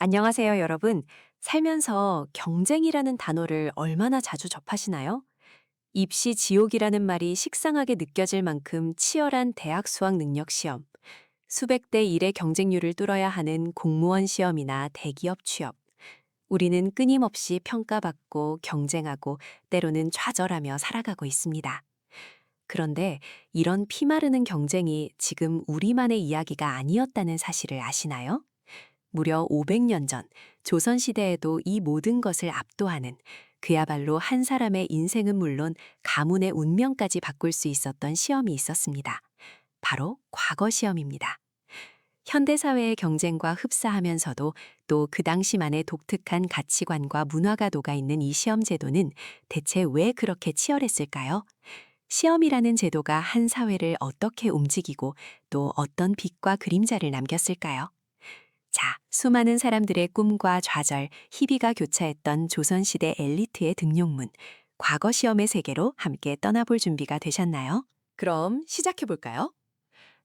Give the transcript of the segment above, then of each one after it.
안녕하세요, 여러분. 살면서 경쟁이라는 단어를 얼마나 자주 접하시나요? 입시 지옥이라는 말이 식상하게 느껴질 만큼 치열한 대학 수학 능력 시험, 수백 대 1의 경쟁률을 뚫어야 하는 공무원 시험이나 대기업 취업. 우리는 끊임없이 평가받고 경쟁하고 때로는 좌절하며 살아가고 있습니다. 그런데 이런 피마르는 경쟁이 지금 우리만의 이야기가 아니었다는 사실을 아시나요? 무려 500년 전 조선시대에도 이 모든 것을 압도하는, 그야말로 한 사람의 인생은 물론 가문의 운명까지 바꿀 수 있었던 시험이 있었습니다. 바로 과거 시험입니다. 현대사회의 경쟁과 흡사하면서도 또 그 당시만의 독특한 가치관과 문화가 녹아있는 이 시험 제도는 대체 왜 그렇게 치열했을까요? 시험이라는 제도가 한 사회를 어떻게 움직이고 또 어떤 빛과 그림자를 남겼을까요? 자, 수많은 사람들의 꿈과 좌절, 희비가 교차했던 조선시대 엘리트의 등용문, 과거 시험의 세계로 함께 떠나볼 준비가 되셨나요? 그럼 시작해 볼까요?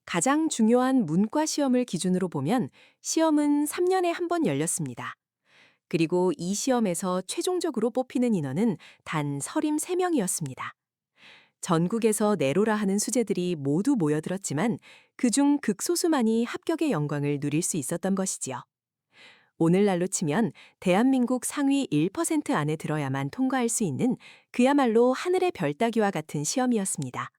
가장 중요한 문과 시험을 기준으로 보면 시험은 3년에 한 번 열렸습니다. 그리고 이 시험에서 최종적으로 뽑히는 인원은 단 서림 3명이었습니다. 전국에서 내로라 하는 수재들이 모두 모여들었지만 그중 극소수만이 합격의 영광을 누릴 수 있었던 것이지요. 오늘날로 치면 대한민국 상위 1% 안에 들어야만 통과할 수 있는 그야말로 하늘의 별 따기와 같은 시험이었습니다.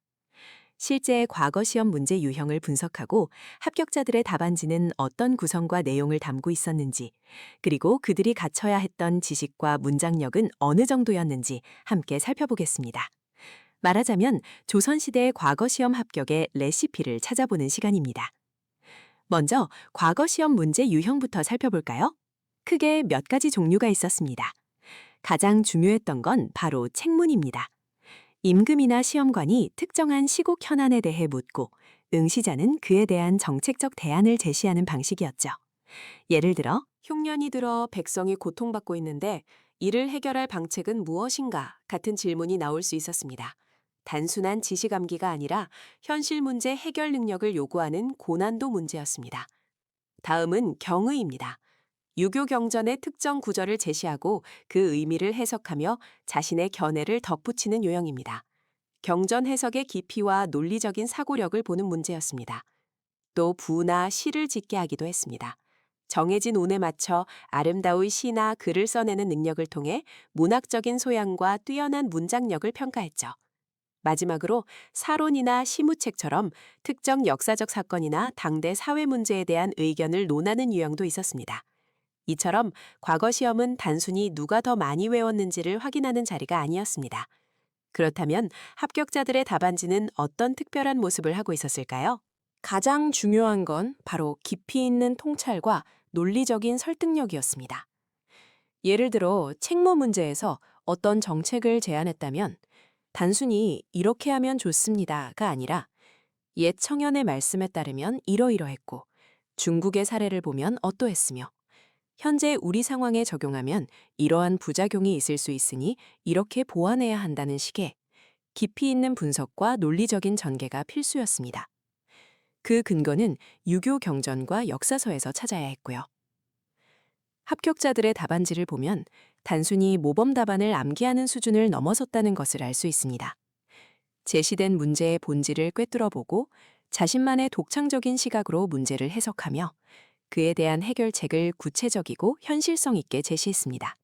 실제 과거 시험 문제 유형을 분석하고 합격자들의 답안지는 어떤 구성과 내용을 담고 있었는지, 그리고 그들이 갖춰야 했던 지식과 문장력은 어느 정도였는지 함께 살펴보겠습니다. 말하자면 조선시대의 과거 시험 합격의 레시피를 찾아보는 시간입니다. 먼저 과거 시험 문제 유형부터 살펴볼까요? 크게 몇 가지 종류가 있었습니다. 가장 중요했던 건 바로 책문입니다. 임금이나 시험관이 특정한 시국 현안에 대해 묻고 응시자는 그에 대한 정책적 대안을 제시하는 방식이었죠. 예를 들어, 흉년이 들어 백성이 고통받고 있는데 이를 해결할 방책은 무엇인가 같은 질문이 나올 수 있었습니다. 단순한 지식암기가 아니라 현실 문제 해결 능력을 요구하는 고난도 문제였습니다. 다음은 경의입니다. 유교 경전의 특정 구절을 제시하고 그 의미를 해석하며 자신의 견해를 덧붙이는 요형입니다. 경전 해석의 깊이와 논리적인 사고력을 보는 문제였습니다. 또 부나 시를 짓게 하기도 했습니다. 정해진 운에 맞춰 아름다운 시나 글을 써내는 능력을 통해 문학적인 소양과 뛰어난 문장력을 평가했죠. 마지막으로 사론이나 시무책처럼 특정 역사적 사건이나 당대 사회 문제에 대한 의견을 논하는 유형도 있었습니다. 이처럼 과거 시험은 단순히 누가 더 많이 외웠는지를 확인하는 자리가 아니었습니다. 그렇다면 합격자들의 답안지는 어떤 특별한 모습을 하고 있었을까요? 가장 중요한 건 바로 깊이 있는 통찰과 논리적인 설득력이었습니다. 예를 들어 책무 문제에서 어떤 정책을 제안했다면 단순히 이렇게 하면 좋습니다가 아니라 옛 청년의 말씀에 따르면 이러이러했고 중국의 사례를 보면 어떠했으며 현재 우리 상황에 적용하면 이러한 부작용이 있을 수 있으니 이렇게 보완해야 한다는 식의 깊이 있는 분석과 논리적인 전개가 필수였습니다. 그 근거는 유교 경전과 역사서에서 찾아야 했고요. 합격자들의 답안지를 보면 단순히 모범 답안을 암기하는 수준을 넘어섰다는 것을 알 수 있습니다. 제시된 문제의 본질을 꿰뚫어보고 자신만의 독창적인 시각으로 문제를 해석하며 그에 대한 해결책을 구체적이고 현실성 있게 제시했습니다.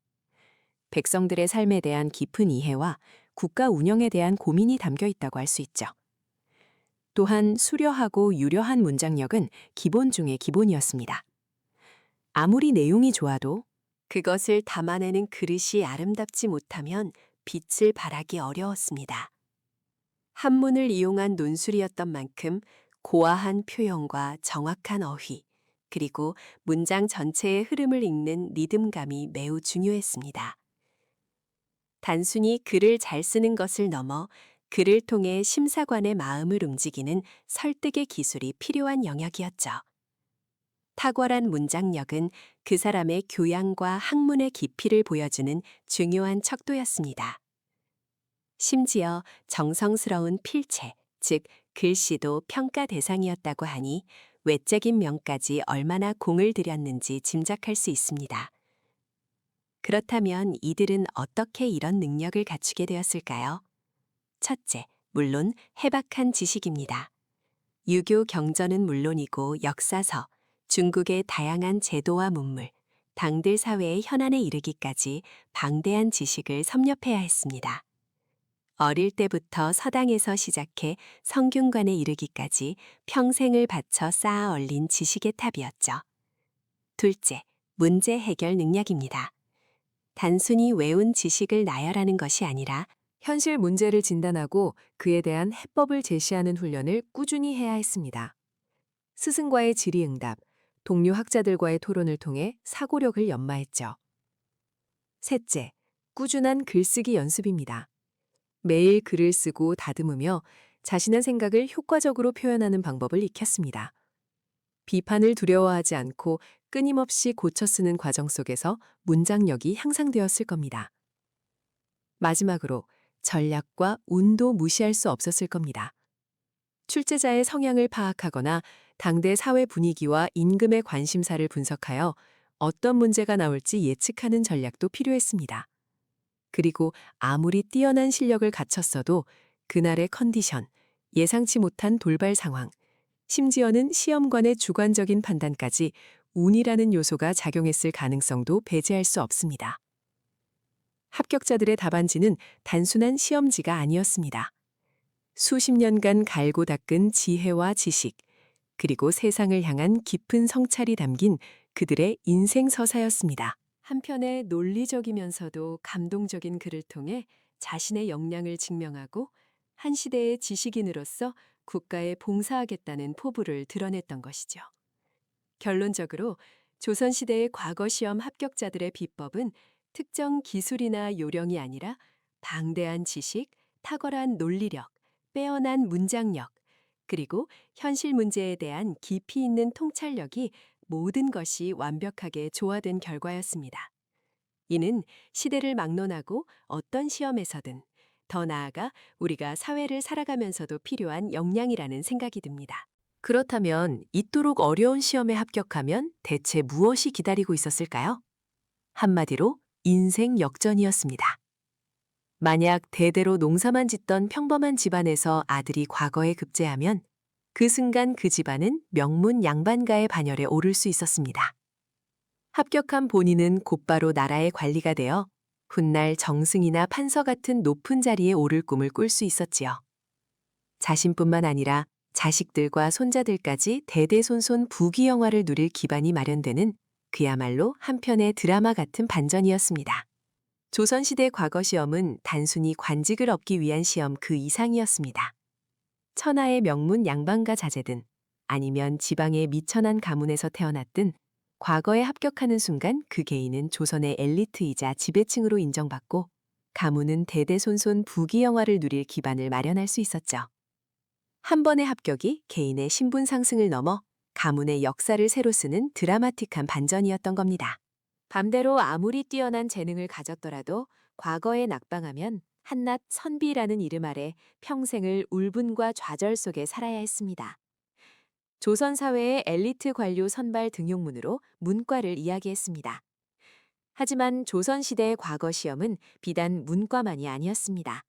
백성들의 삶에 대한 깊은 이해와 국가 운영에 대한 고민이 담겨 있다고 할 수 있죠. 또한 수려하고 유려한 문장력은 기본 중의 기본이었습니다. 아무리 내용이 좋아도 그것을 담아내는 그릇이 아름답지 못하면 빛을 발하기 어려웠습니다. 한문을 이용한 논술이었던 만큼 고화한 표현과 정확한 어휘, 그리고 문장 전체의 흐름을 읽는 리듬감이 매우 중요했습니다. 단순히 글을 잘 쓰는 것을 넘어 글을 통해 심사관의 마음을 움직이는 설득의 기술이 필요한 영역이었죠. 탁월한 문장력은 그 사람의 교양과 학문의 깊이를 보여주는 중요한 척도였습니다. 심지어 정성스러운 필체, 즉 글씨도 평가 대상이었다고 하니 외적인 면까지 얼마나 공을 들였는지 짐작할 수 있습니다. 그렇다면 이들은 어떻게 이런 능력을 갖추게 되었을까요? 첫째, 물론 해박한 지식입니다. 유교 경전은 물론이고 역사서, 중국의 다양한 제도와 문물, 당들 사회의 현안에 이르기까지 방대한 지식을 섭렵해야 했습니다. 어릴 때부터 서당에서 시작해 성균관에 이르기까지 평생을 바쳐 쌓아 올린 지식의 탑이었죠. 둘째, 문제 해결 능력입니다. 단순히 외운 지식을 나열하는 것이 아니라 현실 문제를 진단하고 그에 대한 해법을 제시하는 훈련을 꾸준히 해야 했습니다. 스승과의 질의응답, 동료 학자들과의 토론을 통해 사고력을 연마했죠. 셋째, 꾸준한 글쓰기 연습입니다. 매일 글을 쓰고 다듬으며 자신의 생각을 효과적으로 표현하는 방법을 익혔습니다. 비판을 두려워하지 않고 끊임없이 고쳐 쓰는 과정 속에서 문장력이 향상되었을 겁니다. 마지막으로 전략과 운도 무시할 수 없었을 겁니다. 출제자의 성향을 파악하거나 당대 사회 분위기와 임금의 관심사를 분석하여 어떤 문제가 나올지 예측하는 전략도 필요했습니다. 그리고 아무리 뛰어난 실력을 갖췄어도 그날의 컨디션, 예상치 못한 돌발 상황, 심지어는 시험관의 주관적인 판단까지 운이라는 요소가 작용했을 가능성도 배제할 수 없습니다. 합격자들의 답안지는 단순한 시험지가 아니었습니다. 수십 년간 갈고 닦은 지혜와 지식, 그리고 세상을 향한 깊은 성찰이 담긴 그들의 인생 서사였습니다. 한편의 논리적이면서도 감동적인 글을 통해 자신의 역량을 증명하고 한 시대의 지식인으로서 국가에 봉사하겠다는 포부를 드러냈던 것이죠. 결론적으로 조선시대의 과거 시험 합격자들의 비법은 특정 기술이나 요령이 아니라 방대한 지식, 탁월한 논리력, 빼어난 문장력, 그리고 현실 문제에 대한 깊이 있는 통찰력이 모든 것이 완벽하게 조화된 결과였습니다. 이는 시대를 막론하고 어떤 시험에서든 더 나아가 우리가 사회를 살아가면서도 필요한 역량이라는 생각이 듭니다. 그렇다면 이토록 어려운 시험에 합격하면 대체 무엇이 기다리고 있었을까요? 한마디로 인생 역전이었습니다. 만약 대대로 농사만 짓던 평범한 집안에서 아들이 과거에 급제하면 그 순간 그 집안은 명문 양반가의 반열에 오를 수 있었습니다. 합격한 본인은 곧바로 나라의 관리가 되어 훗날 정승이나 판서 같은 높은 자리에 오를 꿈을 꿀 수 있었지요. 자신뿐만 아니라 자식들과 손자들까지 대대손손 부귀영화를 누릴 기반이 마련되는 그야말로 한편의 드라마 같은 반전이었습니다. 조선시대 과거 시험은 단순히 관직을 얻기 위한 시험 그 이상이었습니다. 천하의 명문 양반가 자제든 아니면 지방의 미천한 가문에서 태어났든 과거에 합격하는 순간 그 개인은 조선의 엘리트이자 지배층으로 인정받고 가문은 대대손손 부귀영화를 누릴 기반을 마련할 수 있었죠. 한 번의 합격이 개인의 신분 상승을 넘어 가문의 역사를 새로 쓰는 드라마틱한 반전이었던 겁니다. 반대로 아무리 뛰어난 재능을 가졌더라도 과거에 낙방하면 한낱 선비라는 이름 아래 평생을 울분과 좌절 속에 살아야 했습니다. 조선 사회의 엘리트 관료 선발 등용문으로 문과를 이야기했습니다. 하지만 조선시대의 과거 시험은 비단 문과만이 아니었습니다.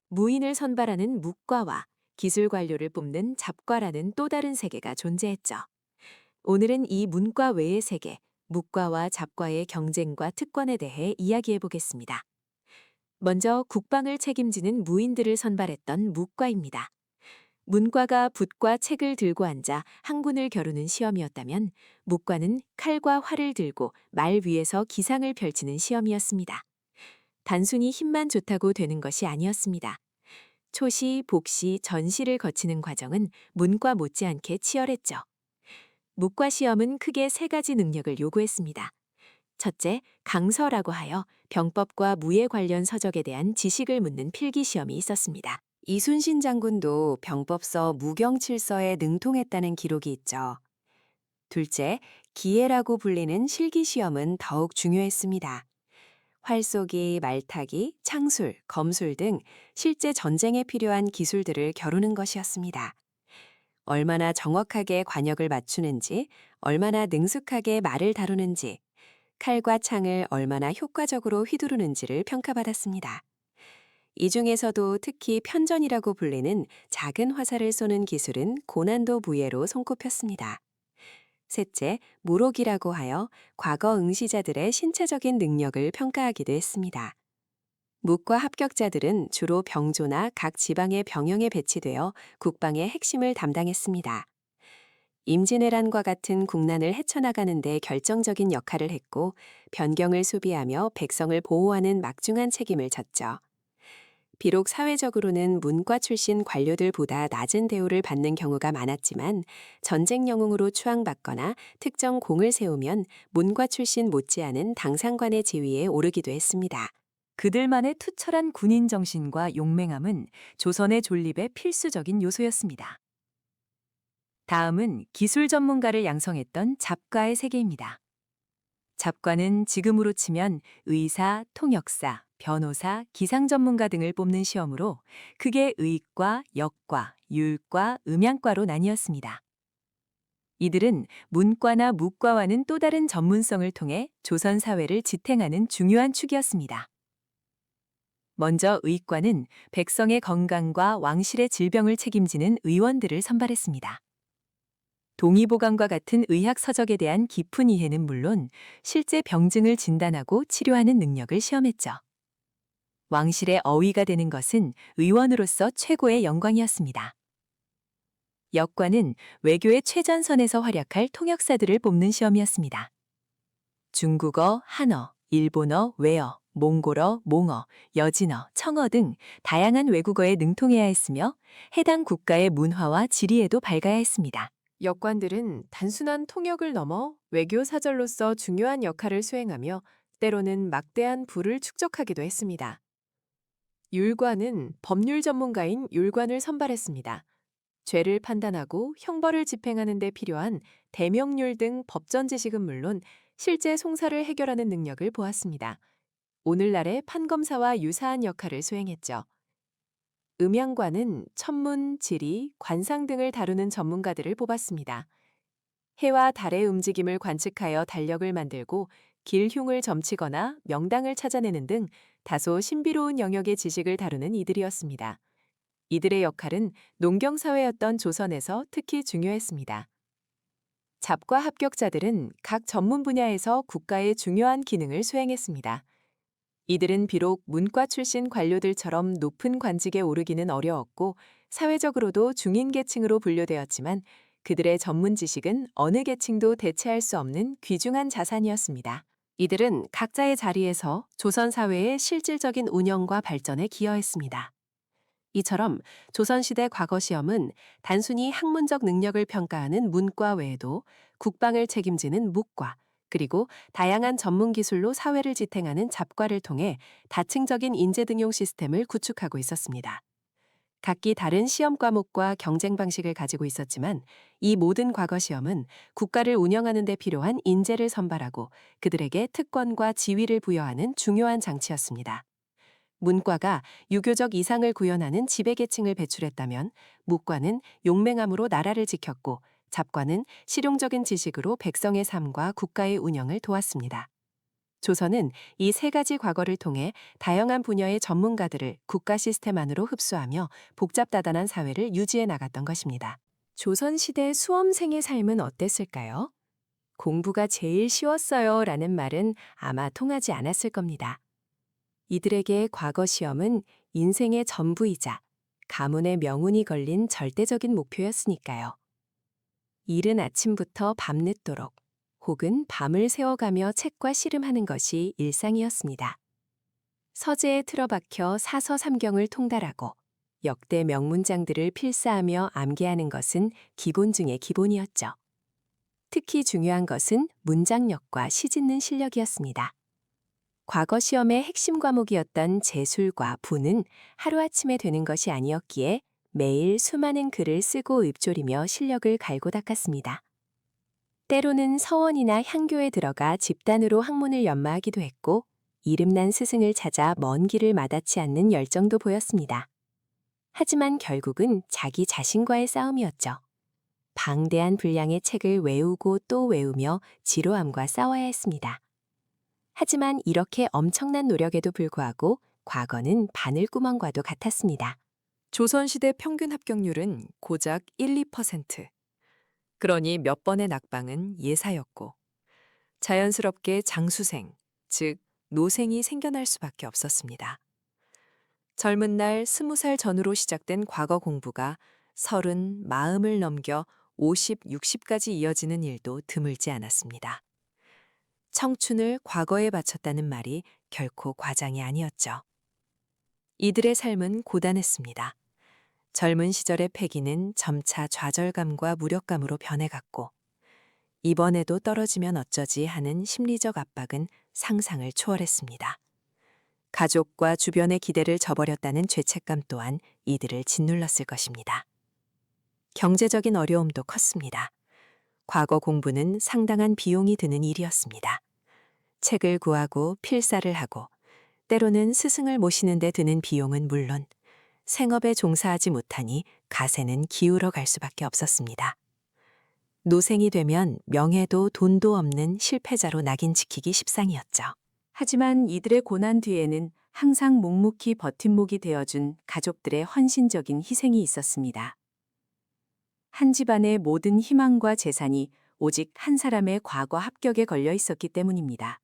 무인을 선발하는 묵과와 기술 관료를 뽑는 잡과라는 또 다른 세계가 존재했죠. 오늘은 이 문과 외의 세계, 묵과와 잡과의 경쟁과 특권에 대해 이야기해 보겠습니다. 먼저 국방을 책임지는 무인들을 선발했던 묵과입니다. 문과가 붓과 책을 들고 앉아 항군을 겨루는 시험이었다면 묵과는 칼과 활을 들고 말 위에서 기상을 펼치는 시험이었습니다. 단순히 힘만 좋다고 되는 것이 아니었습니다. 초시, 복시, 전시를 거치는 과정은 문과 못지않게 치열했죠. 묵과 시험은 크게 세 가지 능력을 요구했습니다. 첫째, 강서라고 하여 병법과 무예 관련 서적에 대한 지식을 묻는 필기 시험이 있었습니다. 이순신 장군도 병법서 무경칠서에 능통했다는 기록이 있죠. 둘째, 기예라고 불리는 실기 시험은 더욱 중요했습니다. 활쏘기, 말타기, 창술, 검술 등 실제 전쟁에 필요한 기술들을 겨루는 것이었습니다. 얼마나 정확하게 관역을 맞추는지, 얼마나 능숙하게 말을 다루는지, 칼과 창을 얼마나 효과적으로 휘두르는지를 평가받았습니다. 이 중에서도 특히 편전이라고 불리는 작은 화살을 쏘는 기술은 고난도 무예로 손꼽혔습니다. 셋째, 무록이라고 하여 과거 응시자들의 신체적인 능력을 평가하기도 했습니다. 묵과 합격자들은 주로 병조나 각 지방의 병영에 배치되어 국방의 핵심을 담당했습니다. 임진왜란과 같은 국난을 헤쳐나가는 데 결정적인 역할을 했고 변경을 수비하며 백성을 보호하는 막중한 책임을 졌죠. 비록 사회적으로는 문과 출신 관료들보다 낮은 대우를 받는 경우가 많았지만 전쟁 영웅으로 추앙받거나 특정 공을 세우면 문과 출신 못지않은 당상관의 지위에 오르기도 했습니다. 그들만의 투철한 군인 정신과 용맹함은 조선의 존립의 필수적인 요소였습니다. 다음은 기술 전문가를 양성했던 잡과의 세계입니다. 잡과는 지금으로 치면 의사, 통역사, 변호사, 기상 전문가 등을 뽑는 시험으로 크게 의과, 역과, 율과, 음양과로 나뉘었습니다. 이들은 문과나 무과와는 또 다른 전문성을 통해 조선 사회를 지탱하는 중요한 축이었습니다. 먼저 의과는 백성의 건강과 왕실의 질병을 책임지는 의원들을 선발했습니다. 동의보감과 같은 의학 서적에 대한 깊은 이해는 물론 실제 병증을 진단하고 치료하는 능력을 시험했죠. 왕실의 어위가 되는 것은 의원으로서 최고의 영광이었습니다. 역과는 외교의 최전선에서 활약할 통역사들을 뽑는 시험이었습니다. 중국어, 한어, 일본어, 외어, 몽골어, 몽어, 여진어, 청어 등 다양한 외국어에 능통해야 했으며 해당 국가의 문화와 지리에도 밝아야 했습니다. 역관들은 단순한 통역을 넘어 외교 사절로서 중요한 역할을 수행하며 때로는 막대한 부를 축적하기도 했습니다. 율관은 법률 전문가인 율관을 선발했습니다. 죄를 판단하고 형벌을 집행하는 데 필요한 대명률 등 법전 지식은 물론 실제 송사를 해결하는 능력을 보았습니다. 오늘날의 판검사와 유사한 역할을 수행했죠. 음양관은 천문, 지리, 관상 등을 다루는 전문가들을 뽑았습니다. 해와 달의 움직임을 관측하여 달력을 만들고 길흉을 점치거나 명당을 찾아내는 등 다소 신비로운 영역의 지식을 다루는 이들이었습니다. 이들의 역할은 농경사회였던 조선에서 특히 중요했습니다. 잡과 합격자들은 각 전문 분야에서 국가의 중요한 기능을 수행했습니다. 이들은 비록 문과 출신 관료들처럼 높은 관직에 오르기는 어려웠고 사회적으로도 중인 계층으로 분류되었지만 그들의 전문 지식은 어느 계층도 대체할 수 없는 귀중한 자산이었습니다. 이들은 각자의 자리에서 조선 사회의 실질적인 운영과 발전에 기여했습니다. 이처럼 조선시대 과거 시험은 단순히 학문적 능력을 평가하는 문과 외에도 국방을 책임지는 묵과, 그리고 다양한 전문 기술로 사회를 지탱하는 잡과를 통해 다층적인 인재 등용 시스템을 구축하고 있었습니다. 각기 다른 시험 과목과 경쟁 방식을 가지고 있었지만 이 모든 과거 시험은 국가를 운영하는 데 필요한 인재를 선발하고 그들에게 특권과 지위를 부여하는 중요한 장치였습니다. 문과가 유교적 이상을 구현하는 지배계층을 배출했다면 묵과는 용맹함으로 나라를 지켰고 잡과는 실용적인 지식으로 백성의 삶과 국가의 운영을 도왔습니다. 조선은 이 세 가지 과거를 통해 다양한 분야의 전문가들을 국가 시스템 안으로 흡수하며 복잡다단한 사회를 유지해 나갔던 것입니다. 조선시대 수험생의 삶은 어땠을까요? 공부가 제일 쉬웠어요 라는 말은 아마 통하지 않았을 겁니다. 이들에게 과거 시험은 인생의 전부이자 가문의 명운이 걸린 절대적인 목표였으니까요. 이른 아침부터 밤늦도록 혹은 밤을 새워가며 책과 씨름하는 것이 일상이었습니다. 서재에 틀어박혀 사서삼경을 통달하고 역대 명문장들을 필사하며 암기하는 것은 기본 중의 기본이었죠. 특히 중요한 것은 문장력과 시짓는 실력이었습니다. 과거 시험의 핵심 과목이었던 제술과 부는 하루아침에 되는 것이 아니었기에 매일 수많은 글을 쓰고 읊조리며 실력을 갈고 닦았습니다. 때로는 서원이나 향교에 들어가 집단으로 학문을 연마하기도 했고 이름난 스승을 찾아 먼 길을 마다치 않는 열정도 보였습니다. 하지만 결국은 자기 자신과의 싸움이었죠. 방대한 분량의 책을 외우고 또 외우며 지루함과 싸워야 했습니다. 하지만 이렇게 엄청난 노력에도 불구하고 과거는 바늘구멍과도 같았습니다. 조선시대 평균 합격률은 고작 1, 2%. 그러니 몇 번의 낙방은 예사였고 자연스럽게 장수생, 즉 노생이 생겨날 수밖에 없었습니다. 젊은 날 20살 전후로 시작된 과거 공부가 30, 40을 넘겨 50, 60까지 이어지는 일도 드물지 않았습니다. 청춘을 과거에 바쳤다는 말이 결코 과장이 아니었죠. 이들의 삶은 고단했습니다. 젊은 시절의 패기는 점차 좌절감과 무력감으로 변해갔고 이번에도 떨어지면 어쩌지 하는 심리적 압박은 상상을 초월했습니다. 가족과 주변의 기대를 저버렸다는 죄책감 또한 이들을 짓눌렀을 것입니다. 경제적인 어려움도 컸습니다. 과거 공부는 상당한 비용이 드는 일이었습니다. 책을 구하고 필사를 하고 때로는 스승을 모시는 데 드는 비용은 물론 생업에 종사하지 못하니 가세는 기울어 갈 수밖에 없었습니다. 노생이 되면 명예도 돈도 없는 실패자로 낙인 찍히기 십상이었죠. 하지만 이들의 고난 뒤에는 항상 묵묵히 버팀목이 되어준 가족들의 헌신적인 희생이 있었습니다. 한 집안의 모든 희망과 재산이 오직 한 사람의 과거 합격에 걸려 있었기 때문입니다.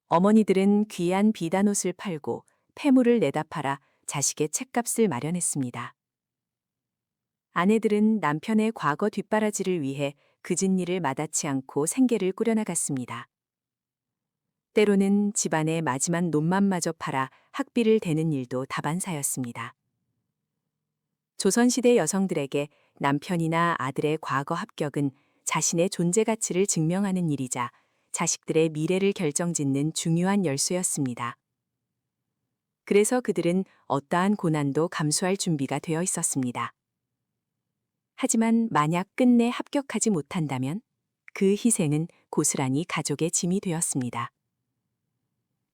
어머니들은 귀한 비단옷을 팔고 폐물을 내다 팔아 자식의 책값을 마련했습니다. 아내들은 남편의 과거 뒷바라지를 위해 그진 일을 마다치 않고 생계를 꾸려나갔습니다. 때로는 집안의 마지막 논만마저 팔아 학비를 대는 일도 다반사였습니다. 조선시대 여성들에게 남편이나 아들의 과거 합격은 자신의 존재 가치를 증명하는 일이자 자식들의 미래를 결정짓는 중요한 열쇠였습니다. 그래서 그들은 어떠한 고난도 감수할 준비가 되어 있었습니다. 하지만 만약 끝내 합격하지 못한다면 그 희생은 고스란히 가족의 짐이 되었습니다.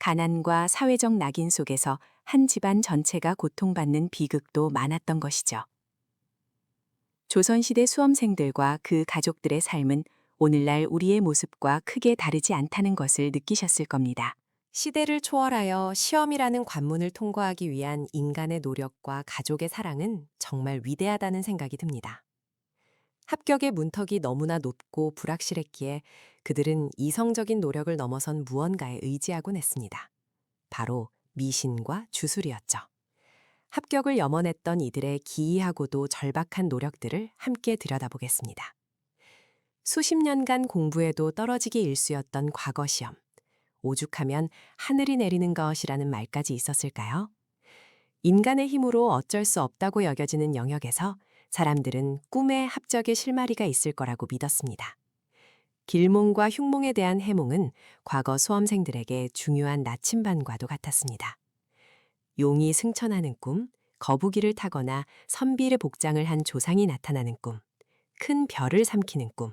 가난과 사회적 낙인 속에서 한 집안 전체가 고통받는 비극도 많았던 것이죠. 조선시대 수험생들과 그 가족들의 삶은 오늘날 우리의 모습과 크게 다르지 않다는 것을 느끼셨을 겁니다. 시대를 초월하여 시험이라는 관문을 통과하기 위한 인간의 노력과 가족의 사랑은 정말 위대하다는 생각이 듭니다. 합격의 문턱이 너무나 높고 불확실했기에 그들은 이성적인 노력을 넘어선 무언가에 의지하곤 했습니다. 바로 미신과 주술이었죠. 합격을 염원했던 이들의 기이하고도 절박한 노력들을 함께 들여다보겠습니다. 수십 년간 공부해도 떨어지기 일쑤였던 과거 시험. 오죽하면 하늘이 내리는 것이라는 말까지 있었을까요? 인간의 힘으로 어쩔 수 없다고 여겨지는 영역에서 사람들은 꿈에 합격의 실마리가 있을 거라고 믿었습니다. 길몽과 흉몽에 대한 해몽은 과거 수험생들에게 중요한 나침반과도 같았습니다. 용이 승천하는 꿈, 거북이를 타거나 선비의 복장을 한 조상이 나타나는 꿈, 큰 별을 삼키는 꿈,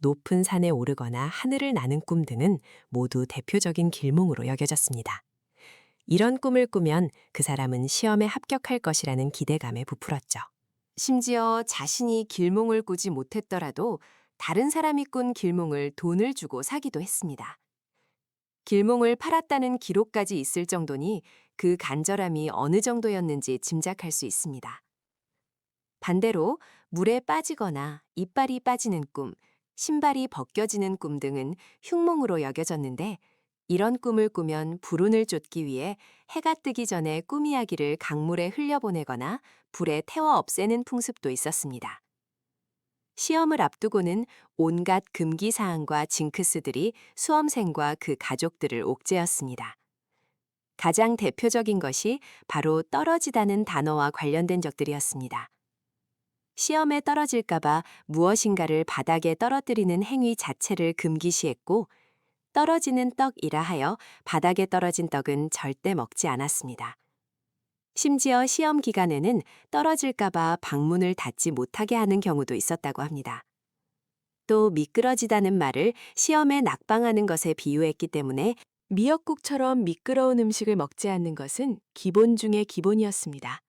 높은 산에 오르거나 하늘을 나는 꿈 등은 모두 대표적인 길몽으로 여겨졌습니다. 이런 꿈을 꾸면 그 사람은 시험에 합격할 것이라는 기대감에 부풀었죠. 심지어 자신이 길몽을 꾸지 못했더라도 다른 사람이 꾼 길몽을 돈을 주고 사기도 했습니다. 길몽을 팔았다는 기록까지 있을 정도니 그 간절함이 어느 정도였는지 짐작할 수 있습니다. 반대로 물에 빠지거나 이빨이 빠지는 꿈, 신발이 벗겨지는 꿈 등은 흉몽으로 여겨졌는데 이런 꿈을 꾸면 불운을 쫓기 위해 해가 뜨기 전에 꿈 이야기를 강물에 흘려보내거나 불에 태워 없애는 풍습도 있었습니다. 시험을 앞두고는 온갖 금기사항과 징크스들이 수험생과 그 가족들을 옥죄었습니다. 가장 대표적인 것이 바로 떨어지다는 단어와 관련된 적들이었습니다. 시험에 떨어질까봐 무엇인가를 바닥에 떨어뜨리는 행위 자체를 금기시했고 떨어지는 떡이라 하여 바닥에 떨어진 떡은 절대 먹지 않았습니다. 심지어 시험 기간에는 떨어질까봐 방문을 닫지 못하게 하는 경우도 있었다고 합니다. 또 미끄러지다는 말을 시험에 낙방하는 것에 비유했기 때문에 미역국처럼 미끄러운 음식을 먹지 않는 것은 기본 중의 기본이었습니다.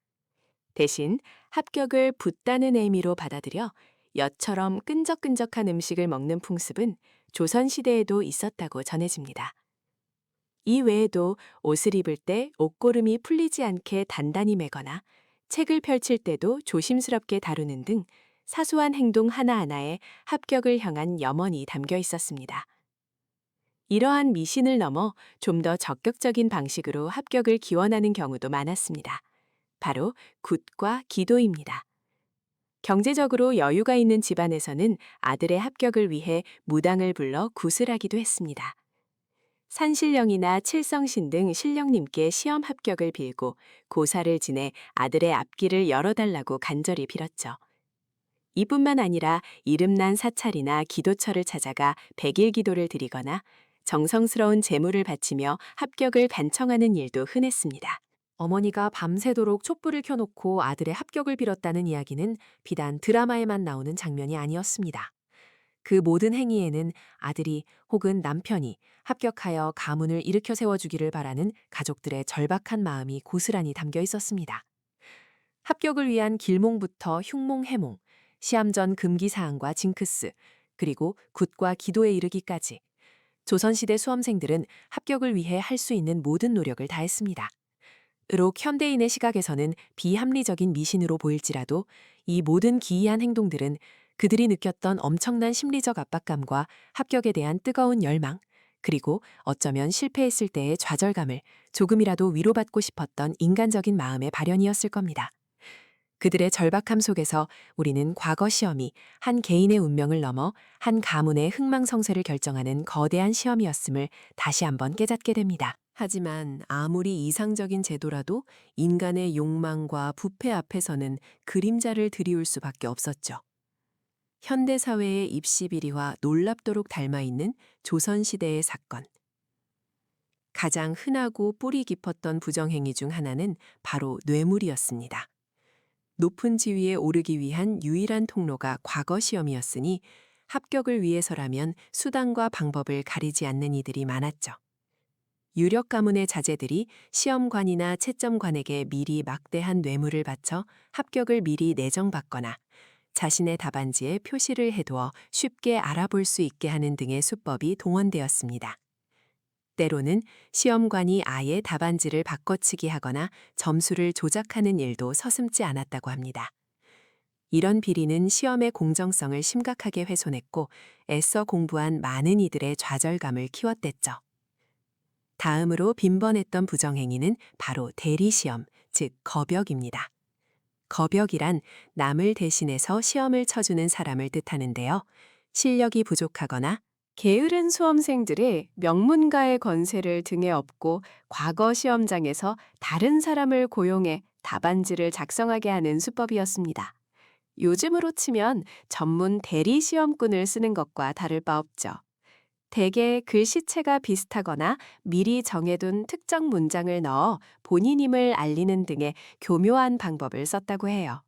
대신 합격을 붙다는 의미로 받아들여 엿처럼 끈적끈적한 음식을 먹는 풍습은 조선시대에도 있었다고 전해집니다. 이 외에도 옷을 입을 때 옷고름이 풀리지 않게 단단히 매거나 책을 펼칠 때도 조심스럽게 다루는 등 사소한 행동 하나하나에 합격을 향한 염원이 담겨 있었습니다. 이러한 미신을 넘어 좀 더 적극적인 방식으로 합격을 기원하는 경우도 많았습니다. 바로 굿과 기도입니다. 경제적으로 여유가 있는 집안에서는 아들의 합격을 위해 무당을 불러 굿을 하기도 했습니다. 산신령이나 칠성신 등 신령님께 시험 합격을 빌고 고사를 지내 아들의 앞길을 열어달라고 간절히 빌었죠. 이뿐만 아니라 이름난 사찰이나 기도처를 찾아가 백일 기도를 드리거나 정성스러운 제물을 바치며 합격을 간청하는 일도 흔했습니다. 어머니가 밤새도록 촛불을 켜놓고 아들의 합격을 빌었다는 이야기는 비단 드라마에만 나오는 장면이 아니었습니다. 그 모든 행위에는 아들이 혹은 남편이 합격하여 가문을 일으켜 세워주기를 바라는 가족들의 절박한 마음이 고스란히 담겨 있었습니다. 합격을 위한 길몽부터 흉몽, 해몽, 시험 전 금기사항과 징크스, 그리고 굿과 기도에 이르기까지 조선시대 수험생들은 합격을 위해 할 수 있는 모든 노력을 다했습니다. 으로 현대인의 시각에서는 비합리적인 미신으로 보일지라도 이 모든 기이한 행동들은 그들이 느꼈던 엄청난 심리적 압박감과 합격에 대한 뜨거운 열망, 그리고 어쩌면 실패했을 때의 좌절감을 조금이라도 위로받고 싶었던 인간적인 마음의 발현이었을 겁니다. 그들의 절박함 속에서 우리는 과거 시험이 한 개인의 운명을 넘어 한 가문의 흥망성쇠를 결정하는 거대한 시험이었음을 다시 한번 깨닫게 됩니다. 하지만 아무리 이상적인 제도라도 인간의 욕망과 부패 앞에서는 그림자를 드리울 수밖에 없었죠. 현대사회의 입시비리와 놀랍도록 닮아있는 조선시대의 사건. 가장 흔하고 뿌리 깊었던 부정행위 중 하나는 바로 뇌물이었습니다. 높은 지위에 오르기 위한 유일한 통로가 과거 시험이었으니 합격을 위해서라면 수단과 방법을 가리지 않는 이들이 많았죠. 유력 가문의 자제들이 시험관이나 채점관에게 미리 막대한 뇌물을 바쳐 합격을 미리 내정받거나 자신의 답안지에 표시를 해두어 쉽게 알아볼 수 있게 하는 등의 수법이 동원되었습니다. 때로는 시험관이 아예 답안지를 바꿔치기 하거나 점수를 조작하는 일도 서슴지 않았다고 합니다. 이런 비리는 시험의 공정성을 심각하게 훼손했고 애써 공부한 많은 이들의 좌절감을 키웠댔죠. 다음으로 빈번했던 부정행위는 바로 대리시험, 즉 거벽입니다. 거벽이란 남을 대신해서 시험을 쳐주는 사람을 뜻하는데요. 실력이 부족하거나 게으른 수험생들이 명문가의 권세를 등에 업고 과거 시험장에서 다른 사람을 고용해 답안지를 작성하게 하는 수법이었습니다. 요즘으로 치면 전문 대리 시험꾼을 쓰는 것과 다를 바 없죠. 대개 글씨체가 비슷하거나 미리 정해둔 특정 문장을 넣어 본인임을 알리는 등의 교묘한 방법을 썼다고 해요.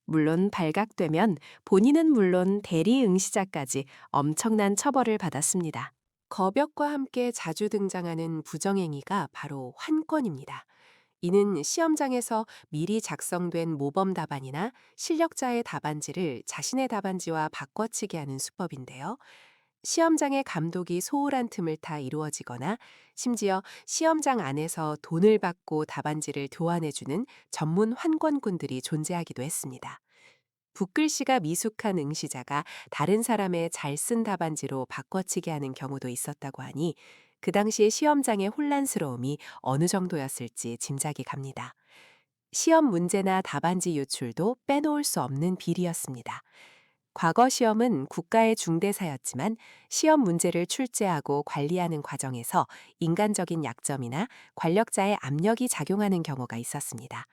물론 발각되면 본인은 물론 대리 응시자까지 엄청난 처벌을 받았습니다. 거벽과 함께 자주 등장하는 부정행위가 바로 환권입니다. 이는 시험장에서 미리 작성된 모범 답안이나 실력자의 답안지를 자신의 답안지와 바꿔치기 하는 수법인데요. 시험장의 감독이 소홀한 틈을 타 이루어지거나 심지어 시험장 안에서 돈을 받고 답안지를 교환해주는 전문 환권꾼들이 존재하기도 했습니다. 붓글씨가 미숙한 응시자가 다른 사람의 잘 쓴 답안지로 바꿔치기 하는 경우도 있었다고 하니 그 당시의 시험장의 혼란스러움이 어느 정도였을지 짐작이 갑니다. 시험 문제나 답안지 유출도 빼놓을 수 없는 비리였습니다. 과거 시험은 국가의 중대사였지만 시험 문제를 출제하고 관리하는 과정에서 인간적인 약점이나 관력자의 압력이 작용하는 경우가 있었습니다.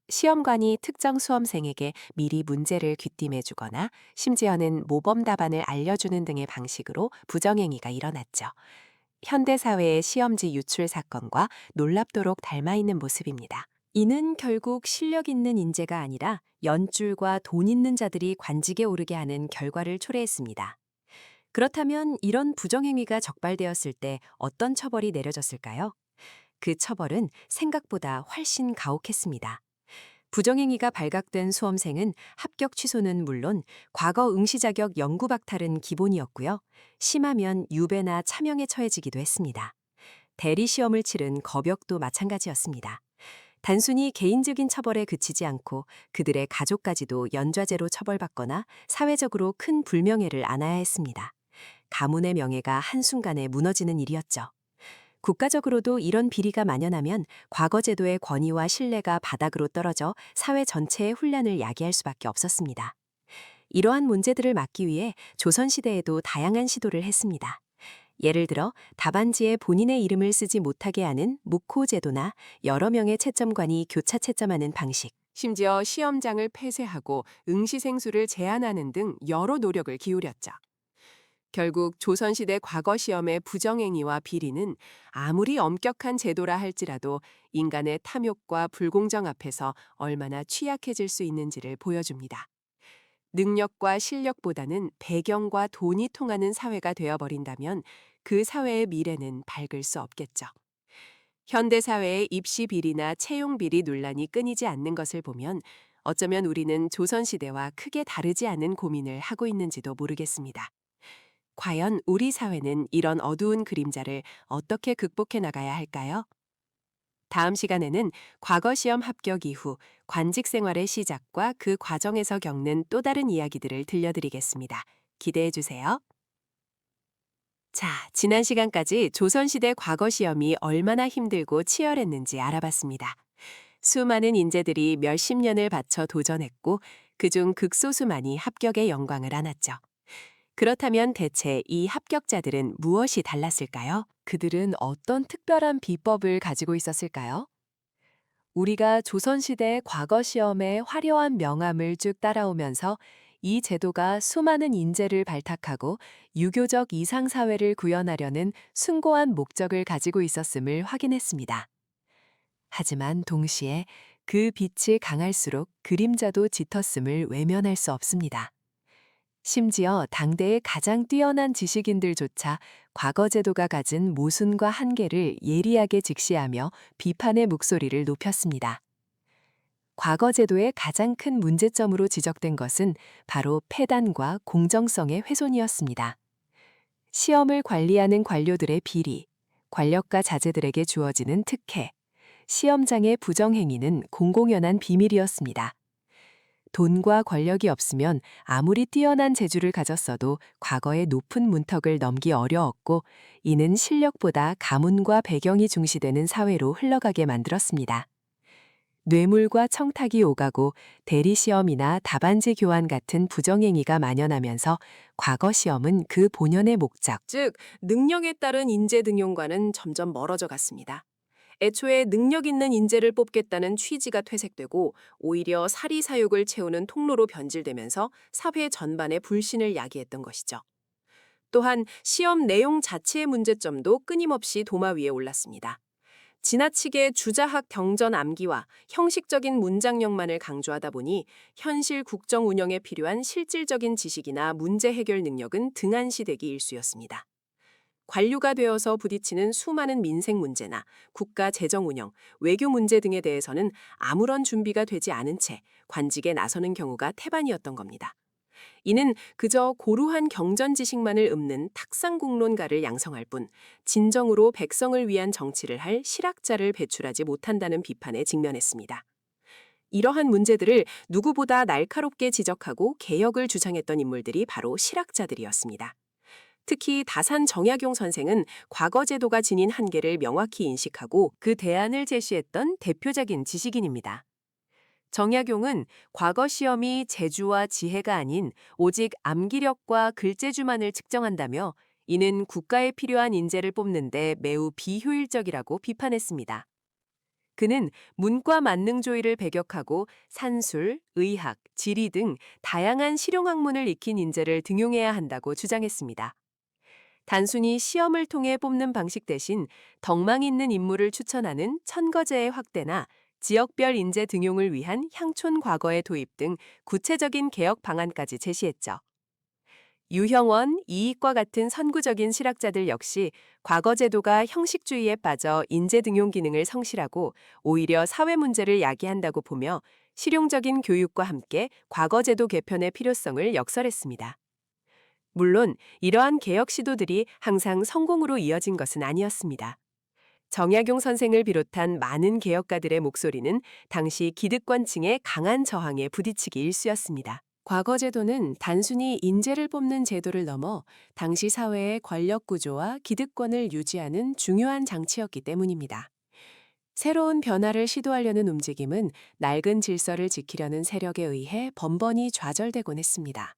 시험관이 특정 수험생에게 미리 문제를 귀띔해주거나 심지어는 모범 답안을 알려주는 등의 방식으로 부정행위가 일어났죠. 현대사회의 시험지 유출 사건과 놀랍도록 닮아있는 모습입니다. 이는 결국 실력 있는 인재가 아니라 연줄과 돈 있는 자들이 관직에 오르게 하는 결과를 초래했습니다. 그렇다면 이런 부정행위가 적발되었을 때 어떤 처벌이 내려졌을까요? 그 처벌은 생각보다 훨씬 가혹했습니다. 부정행위가 발각된 수험생은 합격 취소는 물론 과거 응시 자격 영구 박탈은 기본이었고요. 심하면 유배나 차명에 처해지기도 했습니다. 대리 시험을 치른 겁역도 마찬가지였습니다. 단순히 개인적인 처벌에 그치지 않고 그들의 가족까지도 연좌제로 처벌받거나 사회적으로 큰 불명예를 안아야 했습니다. 가문의 명예가 한순간에 무너지는 일이었죠. 국가적으로도 이런 비리가 만연하면 과거제도의 권위와 신뢰가 바닥으로 떨어져 사회 전체의 혼란을 야기할 수밖에 없었습니다. 이러한 문제들을 막기 위해 조선시대에도 다양한 시도를 했습니다. 예를 들어 답안지에 본인의 이름을 쓰지 못하게 하는 묵호제도나 여러 명의 채점관이 교차 채점하는 방식, 심지어 시험장을 폐쇄하고 응시생수를 제한하는 등 여러 노력을 기울였죠. 결국 조선시대 과거 시험의 부정행위와 비리는 아무리 엄격한 제도라 할지라도 인간의 탐욕과 불공정 앞에서 얼마나 취약해질 수 있는지를 보여줍니다. 능력과 실력보다는 배경과 돈이 통하는 사회가 되어버린다면 그 사회의 미래는 밝을 수 없겠죠. 현대 사회의 입시 비리나 채용 비리 논란이 끊이지 않는 것을 보면 어쩌면 우리는 조선시대와 크게 다르지 않은 고민을 하고 있는지도 모르겠습니다. 과연 우리 사회는 이런 어두운 그림자를 어떻게 극복해 나가야 할까요? 다음 시간에는 과거 시험 합격 이후 관직 생활의 시작과 그 과정에서 겪는 또 다른 이야기들을 들려드리겠습니다. 기대해 주세요. 자, 지난 시간까지 조선시대 과거 시험이 얼마나 힘들고 치열했는지 알아봤습니다. 수많은 인재들이 몇십 년을 바쳐 도전했고 그중 극소수만이 합격의 영광을 안았죠. 그렇다면 대체 이 합격자들은 무엇이 달랐을까요? 그들은 어떤 특별한 비법을 가지고 있었을까요? 우리가 조선시대 과거 시험의 화려한 명암을 쭉 따라오면서 이 제도가 수많은 인재를 발탁하고 유교적 이상사회를 구현하려는 숭고한 목적을 가지고 있었음을 확인했습니다. 하지만 동시에 그 빛이 강할수록 그림자도 짙었음을 외면할 수 없습니다. 심지어 당대의 가장 뛰어난 지식인들조차 과거 제도가 가진 모순과 한계를 예리하게 직시하며 비판의 목소리를 높였습니다. 과거 제도의 가장 큰 문제점으로 지적된 것은 바로 폐단과 공정성의 훼손이었습니다. 시험을 관리하는 관료들의 비리, 관력가 자제들에게 주어지는 특혜, 시험장의 부정행위는 공공연한 비밀이었습니다. 돈과 권력이 없으면 아무리 뛰어난 재주를 가졌어도 과거의 높은 문턱을 넘기 어려웠고 이는 실력보다 가문과 배경이 중시되는 사회로 흘러가게 만들었습니다. 뇌물과 청탁이 오가고 대리시험이나 답안지 교환 같은 부정행위가 만연하면서 과거 시험은 그 본연의 목적, 즉 능력에 따른 인재 등용과는 점점 멀어져 갔습니다. 애초에 능력 있는 인재를 뽑겠다는 취지가 퇴색되고 오히려 사리사욕을 채우는 통로로 변질되면서 사회 전반에 불신을 야기했던 것이죠. 또한 시험 내용 자체의 문제점도 끊임없이 도마 위에 올랐습니다. 지나치게 주자학 경전 암기와 형식적인 문장력만을 강조하다 보니 현실 국정 운영에 필요한 실질적인 지식이나 문제 해결 능력은 등한시되기 일쑤였습니다. 관료가 되어서 부딪히는 수많은 민생 문제나 국가 재정 운영, 외교 문제 등에 대해서는 아무런 준비가 되지 않은 채 관직에 나서는 경우가 태반이었던 겁니다. 이는 그저 고루한 경전 지식만을 읊는 탁상공론가를 양성할 뿐 진정으로 백성을 위한 정치를 할 실학자를 배출하지 못한다는 비판에 직면했습니다. 이러한 문제들을 누구보다 날카롭게 지적하고 개혁을 주장했던 인물들이 바로 실학자들이었습니다. 특히 다산 정약용 선생은 과거 제도가 지닌 한계를 명확히 인식하고 그 대안을 제시했던 대표적인 지식인입니다. 정약용은 과거 시험이 재주와 지혜가 아닌 오직 암기력과 글재주만을 측정한다며 이는 국가에 필요한 인재를 뽑는 데 매우 비효율적이라고 비판했습니다. 그는 문과 만능조의를 배격하고 산술, 의학, 지리 등 다양한 실용학문을 익힌 인재를 등용해야 한다고 주장했습니다. 단순히 시험을 통해 뽑는 방식 대신 덕망 있는 인물을 추천하는 천거제의 확대나 지역별 인재 등용을 위한 향촌 과거의 도입 등 구체적인 개혁 방안까지 제시했죠. 유형원, 이익과 같은 선구적인 실학자들 역시 과거 제도가 형식주의에 빠져 인재 등용 기능을 성실하고 오히려 사회 문제를 야기한다고 보며 실용적인 교육과 함께 과거 제도 개편의 필요성을 역설했습니다. 물론 이러한 개혁 시도들이 항상 성공으로 이어진 것은 아니었습니다. 정약용 선생을 비롯한 많은 개혁가들의 목소리는 당시 기득권층의 강한 저항에 부딪히기 일쑤였습니다. 과거 제도는 단순히 인재를 뽑는 제도를 넘어 당시 사회의 권력 구조와 기득권을 유지하는 중요한 장치였기 때문입니다. 새로운 변화를 시도하려는 움직임은 낡은 질서를 지키려는 세력에 의해 번번이 좌절되곤 했습니다.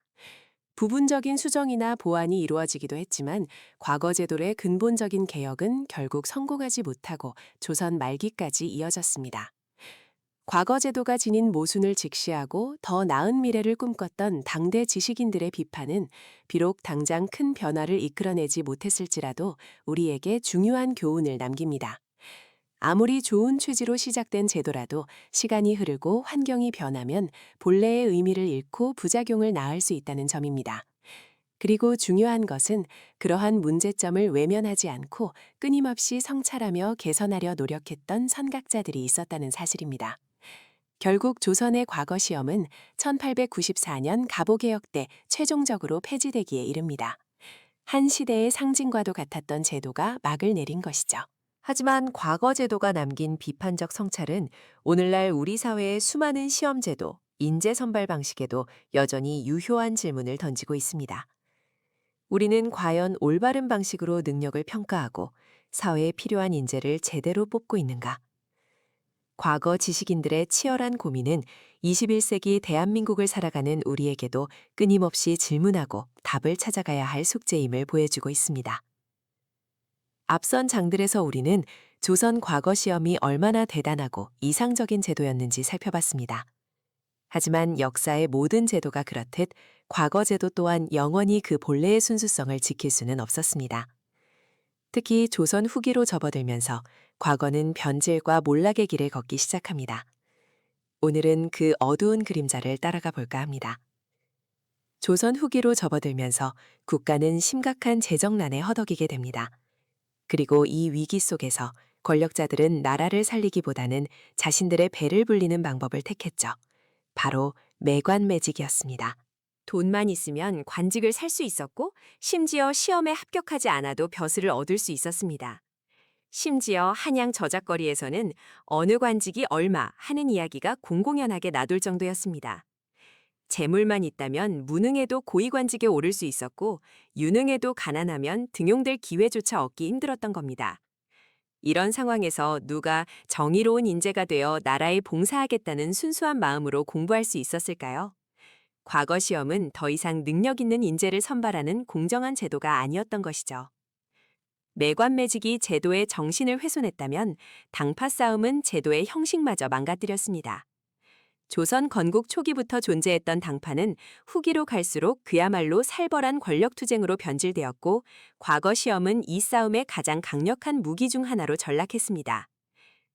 부분적인 수정이나 보완이 이루어지기도 했지만 과거 제도의 근본적인 개혁은 결국 성공하지 못하고 조선 말기까지 이어졌습니다. 과거 제도가 지닌 모순을 직시하고 더 나은 미래를 꿈꿨던 당대 지식인들의 비판은 비록 당장 큰 변화를 이끌어내지 못했을지라도 우리에게 중요한 교훈을 남깁니다. 아무리 좋은 취지로 시작된 제도라도 시간이 흐르고 환경이 변하면 본래의 의미를 잃고 부작용을 낳을 수 있다는 점입니다. 그리고 중요한 것은 그러한 문제점을 외면하지 않고 끊임없이 성찰하며 개선하려 노력했던 선각자들이 있었다는 사실입니다. 결국 조선의 과거 시험은 1894년 갑오개혁 때 최종적으로 폐지되기에 이릅니다. 한 시대의 상징과도 같았던 제도가 막을 내린 것이죠. 하지만 과거 제도가 남긴 비판적 성찰은 오늘날 우리 사회의 수많은 시험 제도, 인재 선발 방식에도 여전히 유효한 질문을 던지고 있습니다. 우리는 과연 올바른 방식으로 능력을 평가하고 사회에 필요한 인재를 제대로 뽑고 있는가? 과거 지식인들의 치열한 고민은 21세기 대한민국을 살아가는 우리에게도 끊임없이 질문하고 답을 찾아가야 할 숙제임을 보여주고 있습니다. 앞선 장들에서 우리는 조선 과거 시험이 얼마나 대단하고 이상적인 제도였는지 살펴봤습니다. 하지만 역사의 모든 제도가 그렇듯 과거 제도 또한 영원히 그 본래의 순수성을 지킬 수는 없었습니다. 특히 조선 후기로 접어들면서 과거는 변질과 몰락의 길을 걷기 시작합니다. 오늘은 그 어두운 그림자를 따라가 볼까 합니다. 조선 후기로 접어들면서 국가는 심각한 재정난에 허덕이게 됩니다. 그리고 이 위기 속에서 권력자들은 나라를 살리기보다는 자신들의 배를 불리는 방법을 택했죠. 바로 매관매직이었습니다. 돈만 있으면 관직을 살 수 있었고 심지어 시험에 합격하지 않아도 벼슬을 얻을 수 있었습니다. 심지어 한양 저작거리에서는 어느 관직이 얼마 하는 이야기가 공공연하게 나돌 정도였습니다. 재물만 있다면 무능해도 고위관직에 오를 수 있었고 유능해도 가난하면 등용될 기회조차 얻기 힘들었던 겁니다. 이런 상황에서 누가 정의로운 인재가 되어 나라에 봉사하겠다는 순수한 마음으로 공부할 수 있었을까요? 과거 시험은 더 이상 능력 있는 인재를 선발하는 공정한 제도가 아니었던 것이죠. 매관매직이 제도의 정신을 훼손했다면 당파 싸움은 제도의 형식마저 망가뜨렸습니다. 조선 건국 초기부터 존재했던 당파는 후기로 갈수록 그야말로 살벌한 권력투쟁으로 변질되었고 과거 시험은 이 싸움의 가장 강력한 무기 중 하나로 전락했습니다.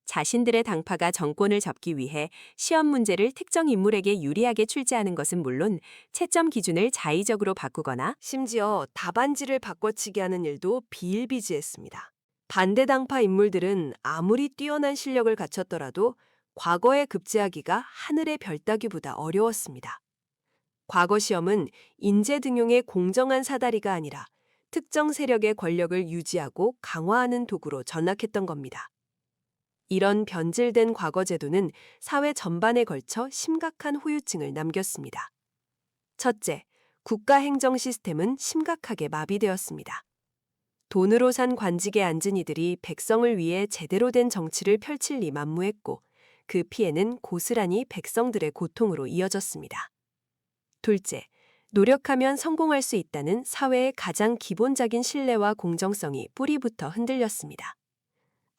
자신들의 당파가 정권을 잡기 위해 시험 문제를 특정 인물에게 유리하게 출제하는 것은 물론 채점 기준을 자의적으로 바꾸거나 심지어 답안지를 바꿔치기 하는 일도 비일비재했습니다. 반대 당파 인물들은 아무리 뛰어난 실력을 갖췄더라도 과거에 급제하기가 하늘의 별 따기보다 어려웠습니다. 과거 시험은 인재 등용의 공정한 사다리가 아니라 특정 세력의 권력을 유지하고 강화하는 도구로 전락했던 겁니다. 이런 변질된 과거 제도는 사회 전반에 걸쳐 심각한 후유증을 남겼습니다. 첫째, 국가 행정 시스템은 심각하게 마비되었습니다. 돈으로 산 관직에 앉은 이들이 백성을 위해 제대로 된 정치를 펼칠 리 만무했고 그 피해는 고스란히 백성들의 고통으로 이어졌습니다. 둘째, 노력하면 성공할 수 있다는 사회의 가장 기본적인 신뢰와 공정성이 뿌리부터 흔들렸습니다.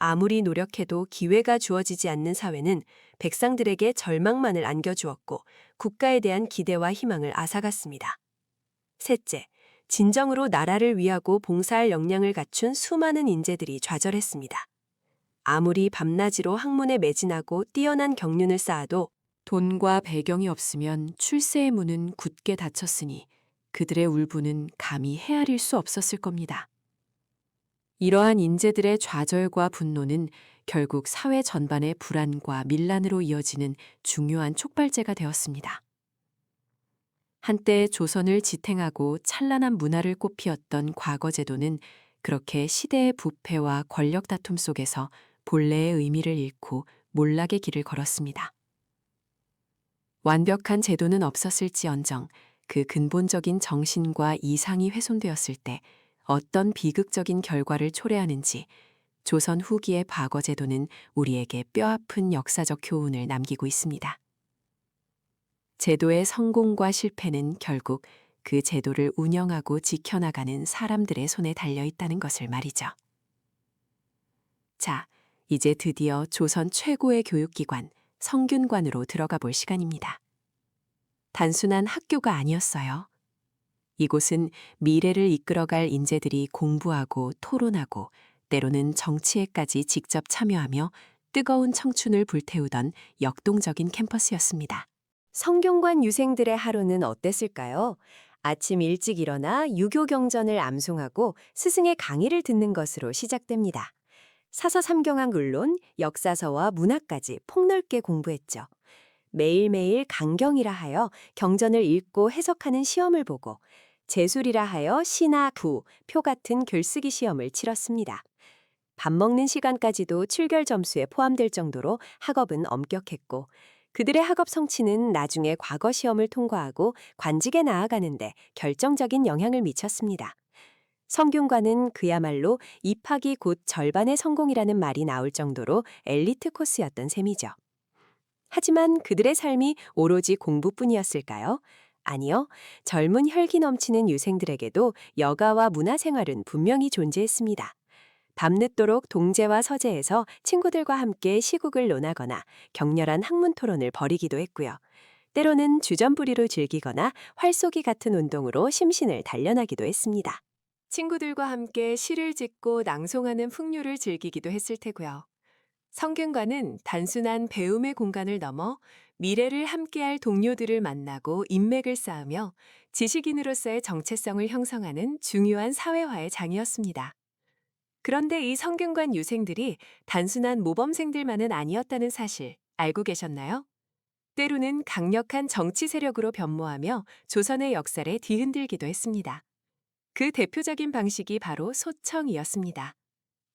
아무리 노력해도 기회가 주어지지 않는 사회는 백성들에게 절망만을 안겨주었고 국가에 대한 기대와 희망을 앗아갔습니다. 셋째, 진정으로 나라를 위하고 봉사할 역량을 갖춘 수많은 인재들이 좌절했습니다. 아무리 밤낮으로 학문에 매진하고 뛰어난 경륜을 쌓아도 돈과 배경이 없으면 출세의 문은 굳게 닫혔으니 그들의 울분은 감히 헤아릴 수 없었을 겁니다. 이러한 인재들의 좌절과 분노는 결국 사회 전반의 불안과 밀란으로 이어지는 중요한 촉발제가 되었습니다. 한때 조선을 지탱하고 찬란한 문화를 꽃피웠던 과거 제도는 그렇게 시대의 부패와 권력 다툼 속에서 본래의 의미를 잃고 몰락의 길을 걸었습니다. 완벽한 제도는 없었을지언정 그 근본적인 정신과 이상이 훼손되었을 때 어떤 비극적인 결과를 초래하는지 조선 후기의 과거 제도는 우리에게 뼈아픈 역사적 교훈을 남기고 있습니다. 제도의 성공과 실패는 결국 그 제도를 운영하고 지켜나가는 사람들의 손에 달려 있다는 것을 말이죠. 자, 이제 드디어 조선 최고의 교육기관 성균관으로 들어가 볼 시간입니다. 단순한 학교가 아니었어요. 이곳은 미래를 이끌어갈 인재들이 공부하고 토론하고 때로는 정치에까지 직접 참여하며 뜨거운 청춘을 불태우던 역동적인 캠퍼스였습니다. 성균관 유생들의 하루는 어땠을까요? 아침 일찍 일어나 유교 경전을 암송하고 스승의 강의를 듣는 것으로 시작됩니다. 사서 삼경은 물론 역사서와 문학까지 폭넓게 공부했죠. 매일매일 강경이라 하여 경전을 읽고 해석하는 시험을 보고 제술이라 하여 시나 부, 표 같은 글쓰기 시험을 치렀습니다. 밥 먹는 시간까지도 출결 점수에 포함될 정도로 학업은 엄격했고 그들의 학업 성취는 나중에 과거 시험을 통과하고 관직에 나아가는데 결정적인 영향을 미쳤습니다. 성균관은 그야말로 입학이 곧 절반의 성공이라는 말이 나올 정도로 엘리트 코스였던 셈이죠. 하지만 그들의 삶이 오로지 공부뿐이었을까요? 아니요. 젊은 혈기 넘치는 유생들에게도 여가와 문화생활은 분명히 존재했습니다. 밤늦도록 동제와 서재에서 친구들과 함께 시국을 논하거나 격렬한 학문 토론을 벌이기도 했고요. 때로는 주전부리로 즐기거나 활쏘기 같은 운동으로 심신을 단련하기도 했습니다. 친구들과 함께 시를 짓고 낭송하는 풍류를 즐기기도 했을 테고요. 성균관은 단순한 배움의 공간을 넘어 미래를 함께할 동료들을 만나고 인맥을 쌓으며 지식인으로서의 정체성을 형성하는 중요한 사회화의 장이었습니다. 그런데 이 성균관 유생들이 단순한 모범생들만은 아니었다는 사실 알고 계셨나요? 때로는 강력한 정치 세력으로 변모하며 조선의 역사를 뒤흔들기도 했습니다. 그 대표적인 방식이 바로 소청이었습니다.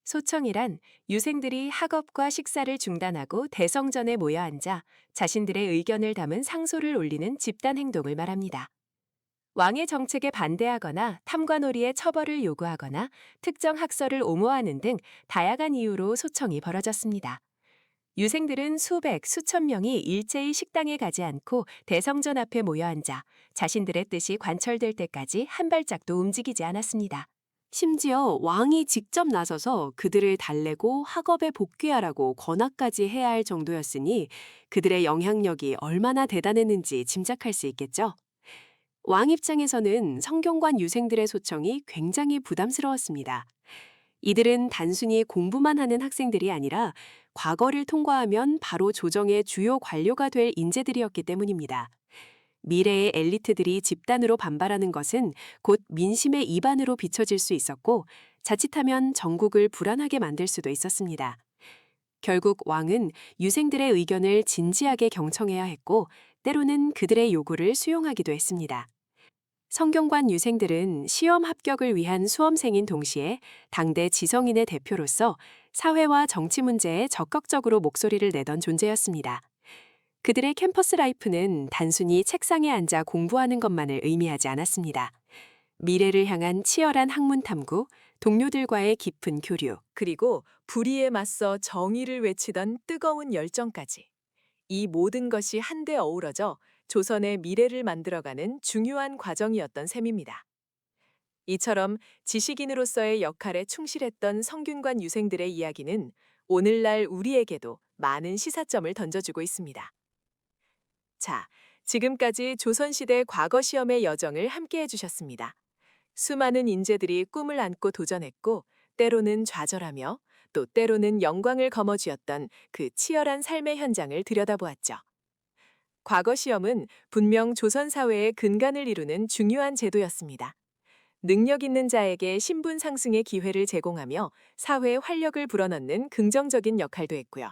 소청이란 유생들이 학업과 식사를 중단하고 대성전에 모여 앉아 자신들의 의견을 담은 상소를 올리는 집단 행동을 말합니다. 왕의 정책에 반대하거나 탐관오리의 처벌을 요구하거나 특정 학설을 옹호하는 등 다양한 이유로 소청이 벌어졌습니다. 유생들은 수백, 수천 명이 일제히 식당에 가지 않고 대성전 앞에 모여 앉아 자신들의 뜻이 관철될 때까지 한 발짝도 움직이지 않았습니다. 심지어 왕이 직접 나서서 그들을 달래고 학업에 복귀하라고 권하까지 해야 할 정도였으니 그들의 영향력이 얼마나 대단했는지 짐작할 수 있겠죠. 왕 입장에서는 성균관 유생들의 소청이 굉장히 부담스러웠습니다. 이들은 단순히 공부만 하는 학생들이 아니라 과거를 통과하면 바로 조정의 주요 관료가 될 인재들이었기 때문입니다. 미래의 엘리트들이 집단으로 반발하는 것은 곧 민심의 이반으로 비춰질 수 있었고 자칫하면 전국을 불안하게 만들 수도 있었습니다. 결국 왕은 유생들의 의견을 진지하게 경청해야 했고 때로는 그들의 요구를 수용하기도 했습니다. 성균관 유생들은 시험 합격을 위한 수험생인 동시에 당대 지성인의 대표로서 사회와 정치 문제에 적극적으로 목소리를 내던 존재였습니다. 그들의 캠퍼스 라이프는 단순히 책상에 앉아 공부하는 것만을 의미하지 않았습니다. 미래를 향한 치열한 학문 탐구, 동료들과의 깊은 교류, 그리고 불의에 맞서 정의를 외치던 뜨거운 열정까지. 이 모든 것이 한데 어우러져 조선의 미래를 만들어가는 중요한 과정이었던 셈입니다. 이처럼 지식인으로서의 역할에 충실했던 성균관 유생들의 이야기는 오늘날 우리에게도 많은 시사점을 던져주고 있습니다. 자, 지금까지 조선시대 과거 시험의 여정을 함께해 주셨습니다. 수많은 인재들이 꿈을 안고 도전했고 때로는 좌절하며 또 때로는 영광을 거머쥐었던 그 치열한 삶의 현장을 들여다보았죠. 과거 시험은 분명 조선 사회의 근간을 이루는 중요한 제도였습니다. 능력 있는 자에게 신분 상승의 기회를 제공하며 사회에 활력을 불어넣는 긍정적인 역할도 했고요.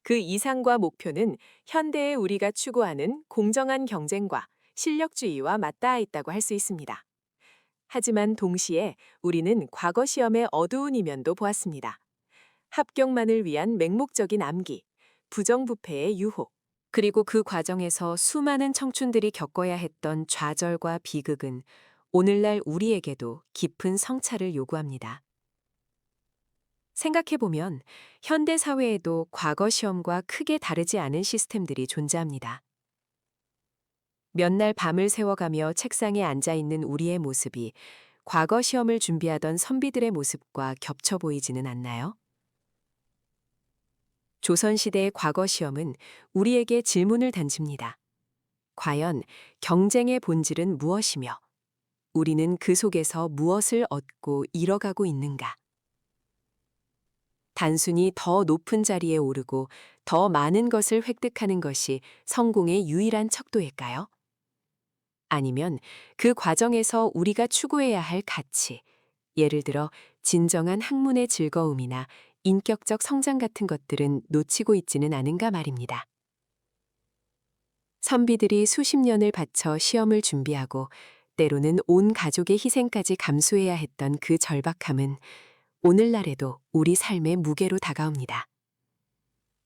그 이상과 목표는 현대의 우리가 추구하는 공정한 경쟁과 실력주의와 맞닿아 있다고 할 수 있습니다. 하지만 동시에 우리는 과거 시험의 어두운 이면도 보았습니다. 합격만을 위한 맹목적인 암기, 부정부패의 유혹, 그리고 그 과정에서 수많은 청춘들이 겪어야 했던 좌절과 비극은 오늘날 우리에게도 깊은 성찰을 요구합니다. 생각해보면 현대 사회에도 과거 시험과 크게 다르지 않은 시스템들이 존재합니다. 몇 날 밤을 새워가며 책상에 앉아 있는 우리의 모습이 과거 시험을 준비하던 선비들의 모습과 겹쳐 보이지는 않나요? 조선시대의 과거 시험은 우리에게 질문을 던집니다. 과연 경쟁의 본질은 무엇이며 우리는 그 속에서 무엇을 얻고 잃어가고 있는가? 단순히 더 높은 자리에 오르고 더 많은 것을 획득하는 것이 성공의 유일한 척도일까요? 아니면 그 과정에서 우리가 추구해야 할 가치, 예를 들어 진정한 학문의 즐거움이나 인격적 성장 같은 것들은 놓치고 있지는 않은가 말입니다. 선비들이 수십 년을 바쳐 시험을 준비하고 때로는 온 가족의 희생까지 감수해야 했던 그 절박함은 오늘날에도 우리 삶의 무게로 다가옵니다.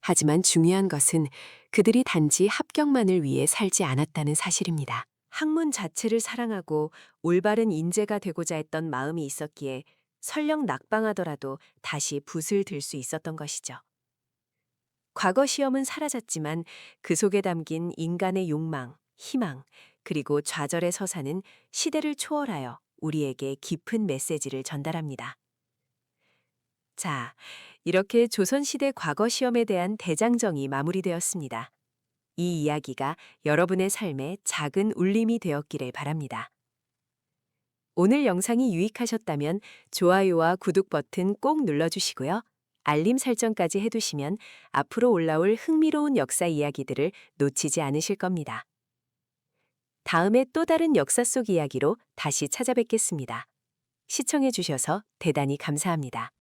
하지만 중요한 것은 그들이 단지 합격만을 위해 살지 않았다는 사실입니다. 학문 자체를 사랑하고 올바른 인재가 되고자 했던 마음이 있었기에 설령 낙방하더라도 다시 붓을 들 수 있었던 것이죠. 과거 시험은 사라졌지만 그 속에 담긴 인간의 욕망, 희망, 그리고 좌절의 서사는 시대를 초월하여 우리에게 깊은 메시지를 전달합니다. 자, 이렇게 조선시대 과거 시험에 대한 대장정이 마무리되었습니다. 이 이야기가 여러분의 삶에 작은 울림이 되었기를 바랍니다. 오늘 영상이 유익하셨다면 좋아요와 구독 버튼 꼭 눌러주시고요. 알림 설정까지 해두시면 앞으로 올라올 흥미로운 역사 이야기들을 놓치지 않으실 겁니다. 다음에 또 다른 역사 속 이야기로 다시 찾아뵙겠습니다. 시청해주셔서 대단히 감사합니다.